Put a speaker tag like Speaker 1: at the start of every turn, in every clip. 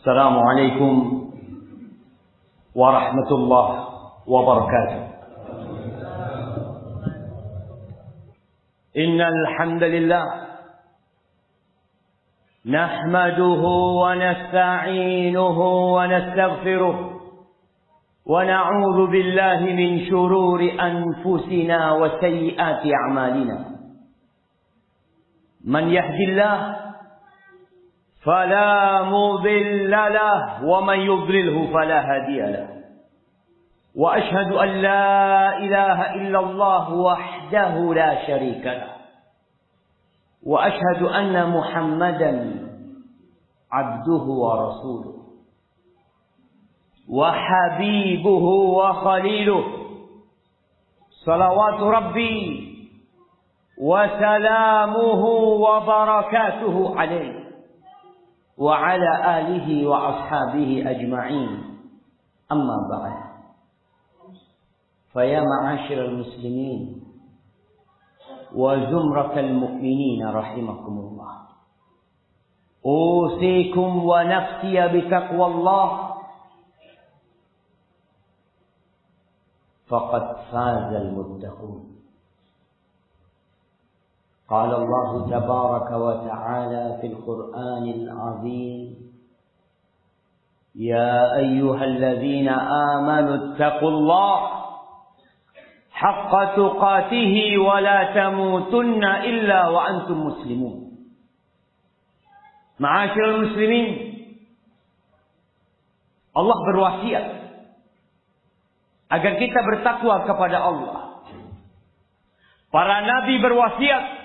Speaker 1: Assalamualaikum warahmatullahi wabarakatuh. Innal hamdalillah nahmaduhu wa nasta'inuhu wa nastaghfiruh wa na'udzu billahi min shururi anfusina wa sayyiati a'malina. Man yahdihillahu فلا مضل له ومن يضلله فلا هادي له وأشهد أن لا إله إلا الله وحده لا شريك له وأشهد أن محمدا عبده ورسوله وحبيبه وخليله صلوات ربي وسلامه وبركاته عليه وعلى آله وأصحابه أجمعين أما بعد فيا معاشر المسلمين وزمرة المؤمنين رحمكم الله أوصيكم ونفسي بتقوى الله فقد فاز المتقون. قال الله تبارك وتعالى في القرآن العظيم يا أيها الذين آمنوا اتقوا الله حق تقاته ولا تموتن إلا وأنتم مسلمون. Ma'asyiral muslimin, Allah berwasiat agar kita bertakwa kepada Allah. Para nabi berwasiat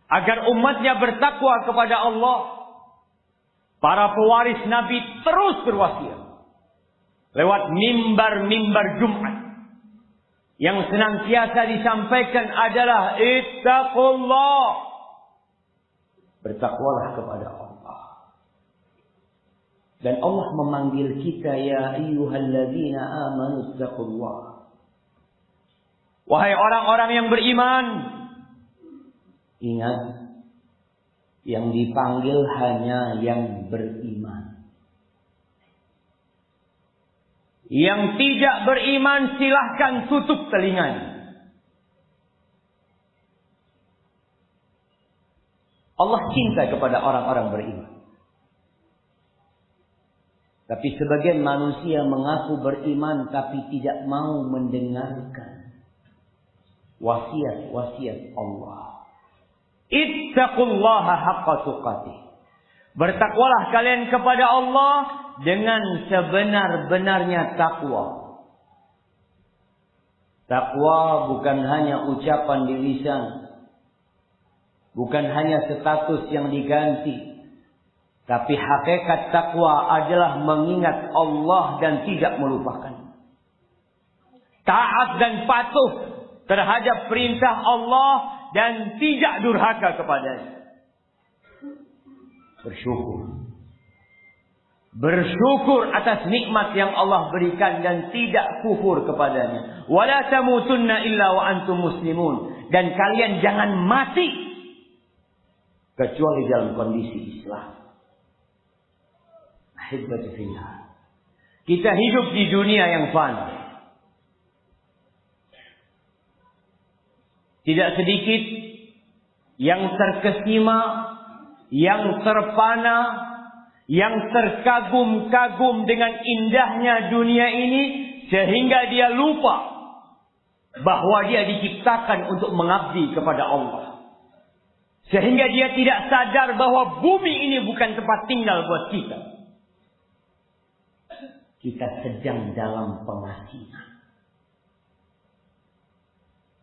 Speaker 1: agar umatnya bertakwa kepada Allah. Para pewaris Nabi terus berwasiat lewat mimbar-mimbar Jumat. Yang senantiasa disampaikan adalah ittaqullah. Bertakwalah kepada Allah. Dan Allah memanggil kita, ya ayyuhalladzina amanu ittaqullah. Wahai orang-orang yang beriman, ingat, yang dipanggil hanya yang beriman. Yang tidak beriman silahkan tutup telinganya. Allah cinta kepada orang-orang beriman. Tapi sebagian manusia mengaku beriman tapi tidak mau mendengarkan wasiat-wasiat Allah. Ittaqullaha haqqa tuqatih. Bertakwalah kalian kepada Allah dengan sebenar-benarnya takwa. Takwa bukan hanya ucapan di lisan, bukan hanya status yang diganti, tapi hakikat takwa adalah mengingat Allah dan tidak melupakan. Taat dan patuh terhadap perintah Allah dan tidak durhaka kepadanya. Bersyukur atas nikmat yang Allah berikan dan tidak kufur kepadanya. Wala tamutunna illa wa antum muslimun. Dan kalian jangan mati kecuali dalam kondisi Islam. Ahibbati fillah. Kita hidup di dunia yang fana. Tidak sedikit yang terkesima, yang terpana, yang terkagum-kagum dengan indahnya dunia ini, sehingga dia lupa bahwa dia diciptakan untuk mengabdi kepada Allah. Sehingga dia tidak sadar bahwa bumi ini bukan tempat tinggal buat kita. Kita sedang dalam pengasingan.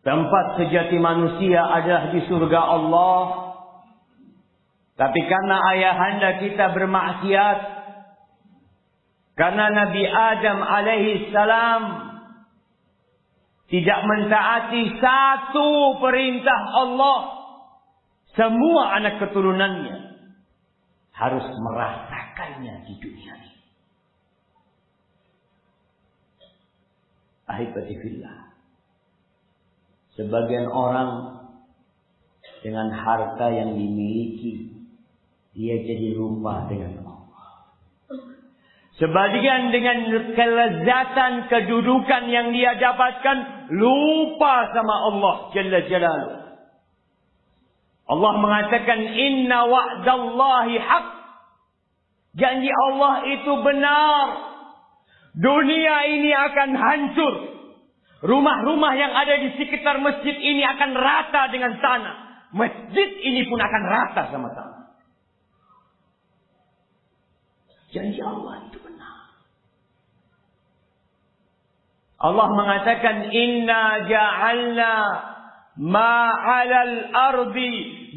Speaker 1: Tempat sejati manusia adalah di surga Allah. Tapi karena ayahanda kita bermaksiat, karena Nabi Adam alaihi salam tidak mentaati satu perintah Allah, semua anak keturunannya harus merasakannya di dunia ini. Ahibati fillah. Sebagian orang dengan harta yang dimiliki, dia jadi lupa dengan Allah. Sebagian dengan kelezatan kedudukan yang dia dapatkan, lupa sama Allah Jalla Jalaluhu. Allah mengatakan, inna wa'dallahi haq. Janji Allah itu benar. Dunia ini akan hancur. Rumah-rumah yang ada di sekitar masjid ini akan rata dengan tanah. Masjid ini pun akan rata sama tanah. Janji Allah itu benar. Allah mengatakan, inna ja'alna ma'alal ardi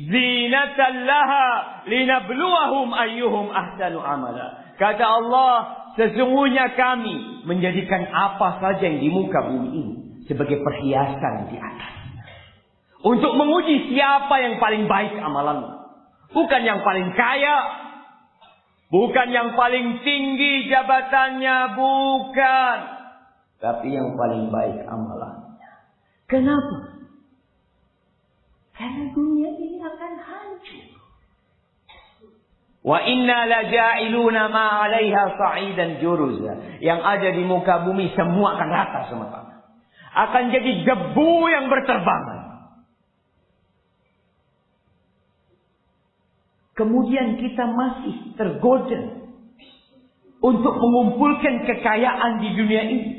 Speaker 1: zinatan laha linabluwahum ayyuhum ahsanu amala. Kata Allah, sesungguhnya kami menjadikan apa saja yang di muka bumi ini sebagai perhiasan di atasnya, untuk menguji siapa yang paling baik amalannya. Bukan yang paling kaya, bukan yang paling tinggi jabatannya, bukan, tapi yang paling baik amalannya. Kenapa? Karena dunia ini akan hancur. Wa inna laja'iluna ma 'alaiha sa'idan juruza. Yang ada di muka bumi semua akan rata sama tanah. Akan jadi debu yang berterbangan. Kemudian kita masih tergoda untuk mengumpulkan kekayaan di dunia ini.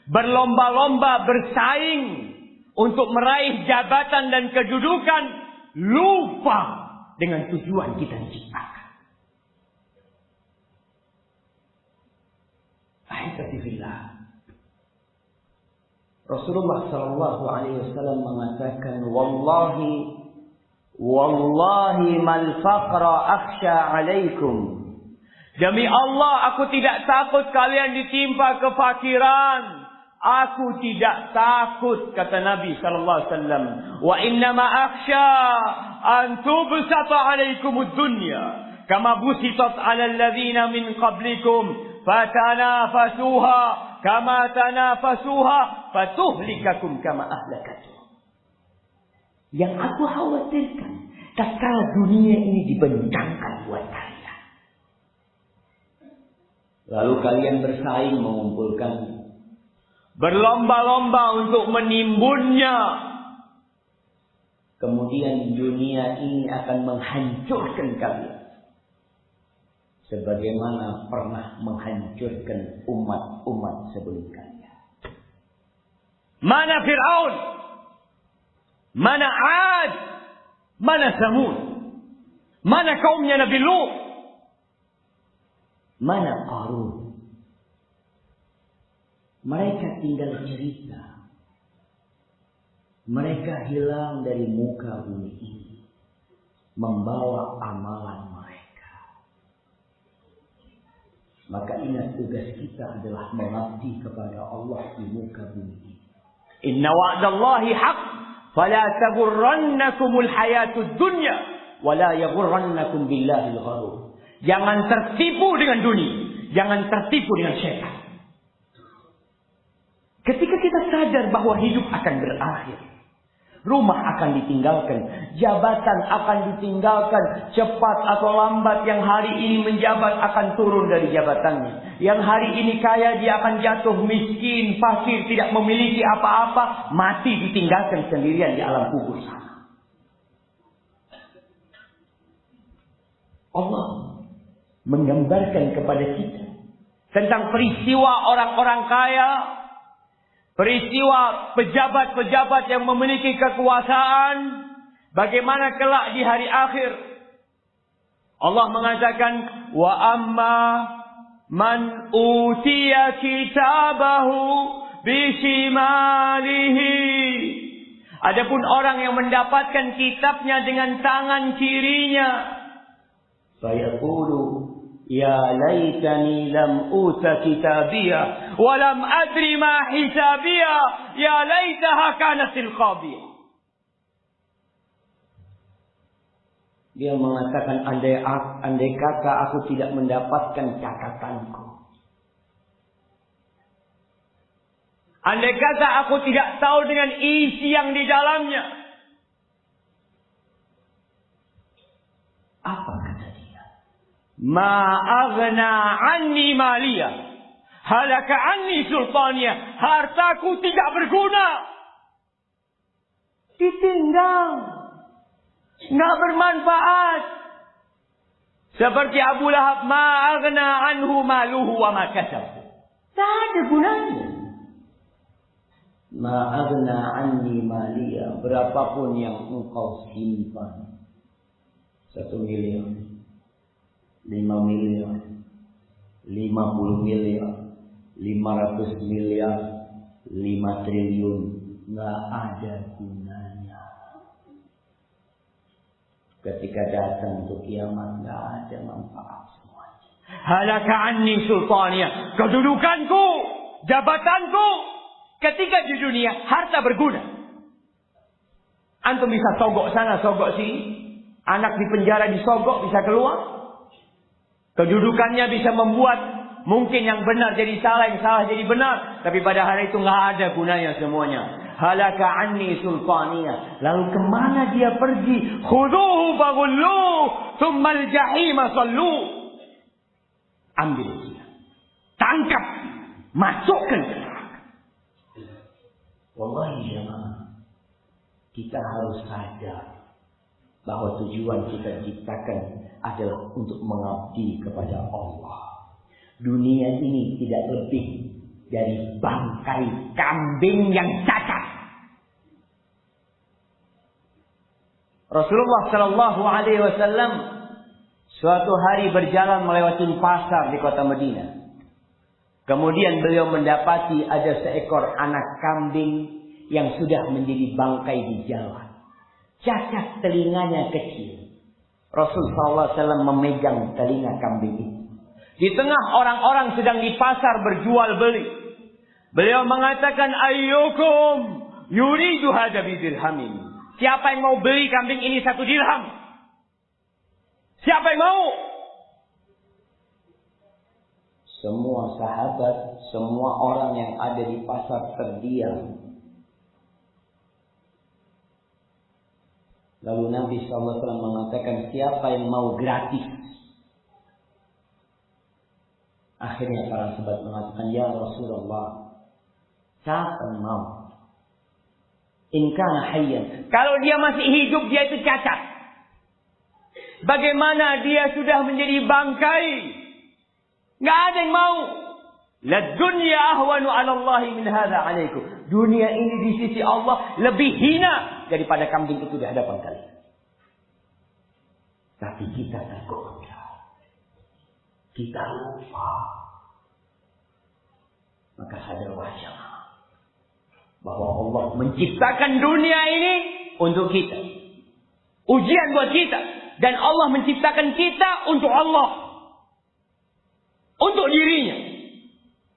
Speaker 1: Berlomba-lomba bersaing untuk meraih jabatan dan kedudukan, lupa dengan tujuan kita diciptakan. Ahibbatillah. Rasulullah sallallahu alaihi wasallam mengatakan, wallahi mal faqra akhsha alaikum. Demi Allah, aku tidak takut kalian ditimpa kefakiran. Aku tidak takut, kata Nabi sallallahu alaihi wasallam. Wa innama akhsha an tubsata alaikumud dunya kama busitat 'alal ladzina min qablikum fatanafasuha kama tanafasuha fatuhlikakum kama ahlakatuhum. Yang aku khawatirkan, tatkala dunia ini dibentangkan buat kalian, lalu kalian bersaing mengumpulkan, berlomba-lomba untuk menimbunnya. Kemudian dunia ini akan menghancurkan kalian, sebagaimana pernah menghancurkan umat-umat sebelum kalian. Mana Fir'aun? Mana 'Ad? Mana Samud? Mana kaumnya Nabi Lut? Mana Qarun? Mereka tinggal cerita. Mereka hilang dari muka bumi ini, membawa amalan mereka. Maka ingat, tugas kita adalah mengabdi kepada Allah di muka bumi ini. Inna wa'dallahi haqq, fala taghurrannakumul hayatud dunya, wala yaghurrannakum billahil gharur. Jangan tertipu dengan dunia, jangan tertipu dengan syaitan. Ketika kita sadar bahwa hidup akan berakhir, rumah akan ditinggalkan, jabatan akan ditinggalkan, cepat atau lambat yang hari ini menjabat akan turun dari jabatannya. Yang hari ini kaya, dia akan jatuh miskin, fakir, tidak memiliki apa-apa, mati ditinggalkan sendirian di alam kubur sana. Allah menggambarkan kepada kita tentang peristiwa orang-orang kaya, peristiwa pejabat-pejabat yang memiliki kekuasaan, bagaimana kelak di hari akhir. Allah mengatakan, wa amma man utiya kitabahu bishimalihi. Adapun orang yang mendapatkan kitabnya dengan tangan kirinya, fayaqulu ya laitani lam uta kitabiyah wa lam adri ma hisabiyah ya laitaha kanatil qadiyah. Dia mengatakan, andai kata aku tidak mendapatkan catatanku, andai kata aku tidak tahu dengan isi yang di dalamnya. Apa kata dia? Ma aghna anni maliyah, halaka anni sultaniyah. Hartaku tidak berguna. Ditinggal. Nggak bermanfaat. Seperti Abu Lahab, ma aghna anhu maluhu wa ma kasab. Tak ada gunanya. Ma aghna anni maliyah, berapapun yang engkau simpan. 1 miliar, 5 miliar, 50 miliar, 500 miliar, 5 triliun, nggak ada gunanya. Ketika datang untuk kiamat, nggak ada manfaat semuanya. Halaka anni sultaniyah, kedudukanku, jabatanku. Ketika di dunia, harta berguna. Antum bisa sogok sana, sogok sini. Anak di penjara disogok, bisa keluar. Kedudukannya bisa membuat mungkin yang benar jadi salah, yang salah jadi benar. Tapi pada hari itu nggak ada gunanya semuanya. Halaka anni sultaniyah. Lalu kemana dia pergi? Khuduhu faghulluh, thumma al-jahima sallu. Ambil dia. Tangkap. Masukkan ke neraka. Wallahi jemaah, kita harus sadar bahwa tujuan kita diciptakan adalah untuk mengabdi kepada Allah. Dunia ini tidak lebih dari bangkai kambing yang cacat. Rasulullah Shallallahu Alaihi Wasallam suatu hari berjalan melewati pasar di kota Madinah. Kemudian beliau mendapati ada seekor anak kambing yang sudah menjadi bangkai di jalan. Cacat telinganya kecil. Rasul SAW memegang telinga kambing itu. Di tengah orang-orang sedang di pasar berjual beli. Beliau mengatakan, ayyukum yuridu hadha bidirhamin. Siapa yang mau beli kambing ini 1 dirham? Siapa yang mau? Semua sahabat, semua orang yang ada di pasar terdiam. Lalu Nabi SAW mengatakan, siapa yang mau gratis? Akhirnya para sahabat mengatakan, ya Rasulullah, siapa yang mau? In kana hayyan. Kalau dia masih hidup, dia itu cacat. Bagaimana dia sudah menjadi bangkai? Nggak ada yang mau. La dunya ahwanu 'ala Allah min hadza 'alaikum. Dunia ini di sisi Allah lebih hina daripada kambing itu di hadapan kalian. Tapi kita tergoda. Kita lupa. Maka sadarlah jemaah bahwa Allah menciptakan dunia ini untuk kita. Ujian buat kita. Dan Allah menciptakan kita untuk Allah. Untuk dirinya.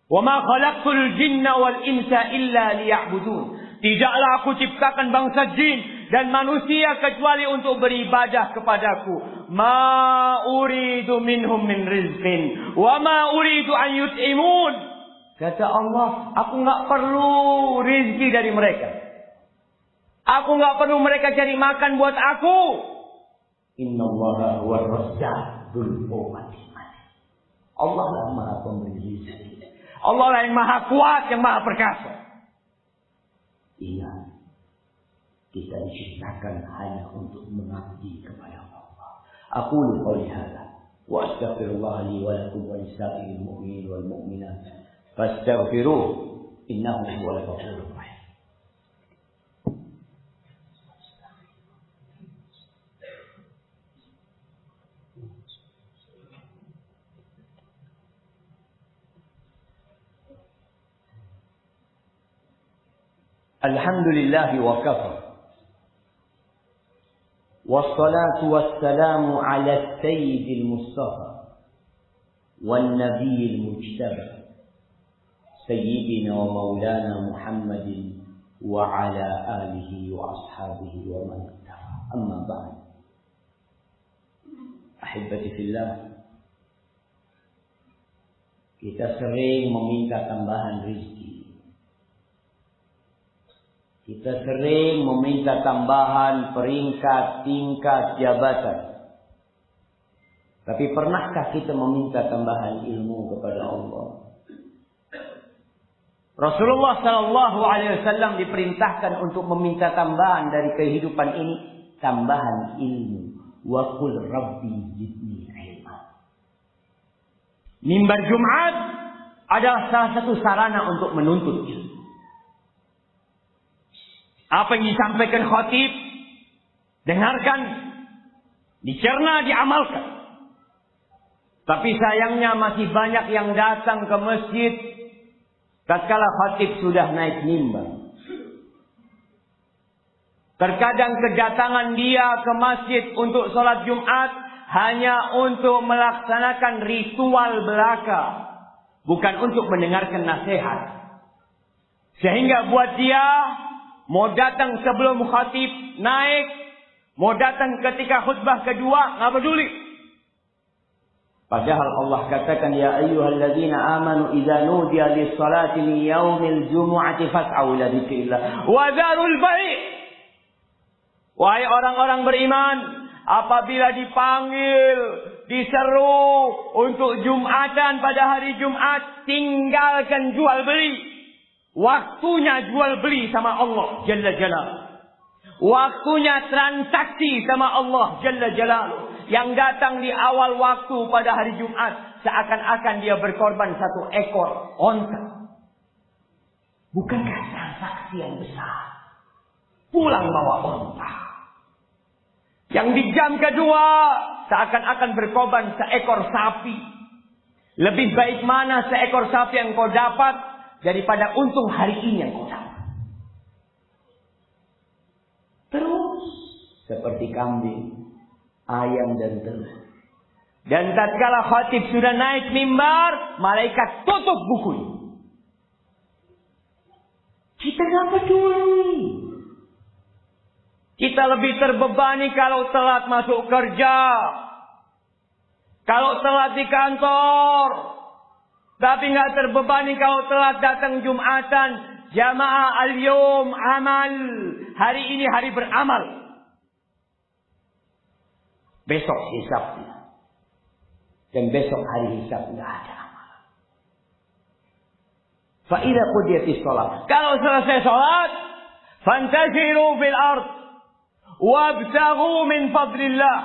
Speaker 1: Wa ma khalaqtul jinna wal insa illa liya'budun. Tidaklah aku ciptakan bangsa jin dan manusia kecuali untuk beribadah kepadaku. Ma uridu minhum min rizqin wa ma uridu an yut'imun. Kata Allah, aku enggak perlu rizki dari mereka. Aku enggak perlu mereka cari makan buat aku. Innallaha huwar razzaqul quwwati. Allah lah Maha Pemberi rezeki. Allah lah yang Maha Kuat, yang Maha Perkasa. Ingat, kita diciptakan hanya untuk mengabdi kepada Allah. Aqulu qouli hadza wa astaghfirullah li wa lakum wa lisa'iril mu'minin wal mu'minat fastaghfiruh innahu huwal ghafurur rahim. Alhamdulillah wa kafa. Wassalatu wassalamu ala sayyidil mustafa wan nabiyil mujtaba sayyidina wa maulana Muhammadin wa ala alihi wa ashabihi wa man ittaqa. Amma ba'd. Ahibbati fillah. Kita sering meminta tambahan rezeki. Kita sering meminta tambahan peringkat, tingkat, jabatan. Tapi pernahkah kita meminta tambahan ilmu kepada Allah? Rasulullah sallallahu alaihi wasallam diperintahkan untuk meminta tambahan dari kehidupan ini, tambahan ilmu. Wa qul rabbi zidni ilma. Mimbar Jumat adalah salah satu sarana untuk menuntut ilmu. Apa yang disampaikan khatib, dengarkan, dicerna, diamalkan. Tapi sayangnya masih banyak yang datang ke masjid tatkala khatib sudah naik mimbar. Terkadang kedatangan dia ke masjid untuk sholat Jumat hanya untuk melaksanakan ritual belaka, bukan untuk mendengarkan nasihat. Sehingga buat dia, mau datang sebelum khatib naik, mau datang ketika khutbah kedua, nggak peduli. Padahal Allah katakan, ya ayyuhalladzina amanu idza nudiya lis-salati min yaumil jumu'ati fas'au ila dzikrillah wa dzarul bai'. Wahai orang-orang beriman, apabila dipanggil, diseru untuk Jumatan pada hari Jumat, tinggalkan jual beli. Waktunya jual beli sama Allah Jalla Jalaluh. Waktunya transaksi sama Allah Jalla Jalaluh. Yang datang di awal waktu pada hari Jumat, seakan-akan dia berkorban satu ekor onta. Bukankah transaksi yang besar? Pulang bawa onta. Yang di jam kedua, seakan-akan berkorban seekor sapi. Lebih baik mana seekor sapi yang kau dapat daripada untung hari ini yang kau dapat. Terus seperti kambing, ayam dan telur. Dan tatkala khatib sudah naik mimbar, malaikat tutup bukunya. Kita nggak peduli. Kita lebih terbebani kalau telat masuk kerja, kalau telat di kantor, tapi nggak terbebani kalau telat datang Jumatan. Jamaah al-yawm amal. Hari ini hari beramal. Besok hisabnya. Dan besok hari hisab nggak ada amal. Fa idza qudiyatis shalah. Kalau selesai salat, fantashiru fil ard wabtaghu min fadlillah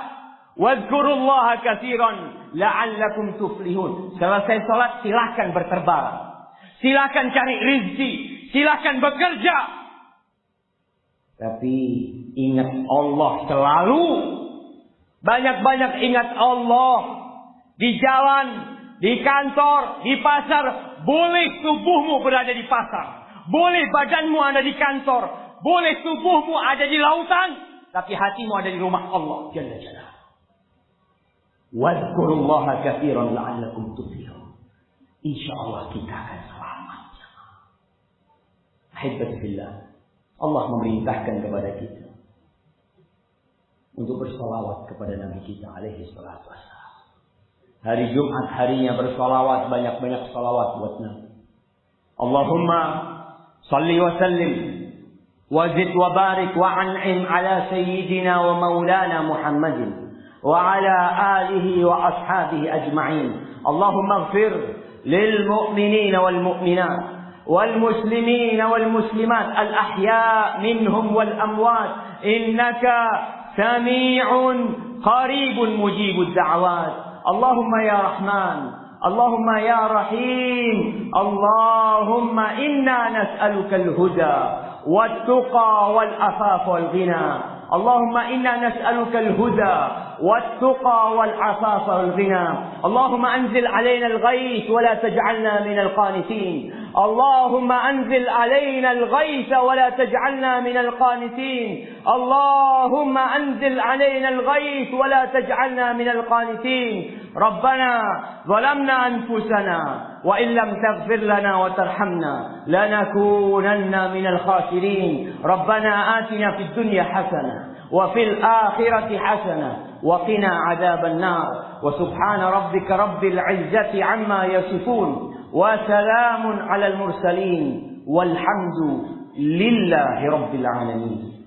Speaker 1: wadhkurullaha katsiran la'allakum tuflihun. Selesai salat silakan berterbangan. Silakan cari rezeki, silakan bekerja. Tapi ingat Allah selalu. Banyak-banyak ingat Allah. Di jalan, di kantor, di pasar. Boleh tubuhmu berada di pasar. Boleh badanmu ada di kantor. Boleh tubuhmu ada di lautan. Tapi hatimu ada di rumah Allah Jalla Jalla. Wadhkurullaha katsiran la'allakum tuflihun. InsyaAllah kita akan selamat. Alhamdulillah. Allah memerintahkan kepada kita untuk bersalawat kepada Nabi kita alaihi salatu wassalam. Hari Jumat harinya bersalawat, banyak-banyak salawat buat Nabi. Allahumma salli wa sallim wa zid wa barik wa an'im ala sayyidina wa maulana Muhammadin wa ala alihi wa ashabihi ajma'in. Allahumma ighfir lil mu'minina wal mu'minat والمسلمين والمسلمات الأحياء منهم والأموات إنك سميع قريب مجيب الدعوات. اللهم يا رحمن، اللهم يا رحيم، اللهم إنا نسألك الهدى والتقى والعفاف والغنى. اللهم إنا نسألك الهدى والتقى والعفاف والغنى. اللهم أنزل علينا الغيث ولا تجعلنا من القانتين. اللهم أنزل علينا الغيث ولا تجعلنا من القانتين. اللهم أنزل علينا الغيث ولا تجعلنا من القانتين. ربنا ظلمنا أنفسنا وإن لم تغفر لنا وترحمنا لنكونن من الخاسرين. ربنا آتنا في الدنيا حسنة وفي الآخرة حسنة وقنا عذاب النار. وسبحان ربك رب العزة عما يصفون وسلام على المرسلين والحمد لله رب العالمين.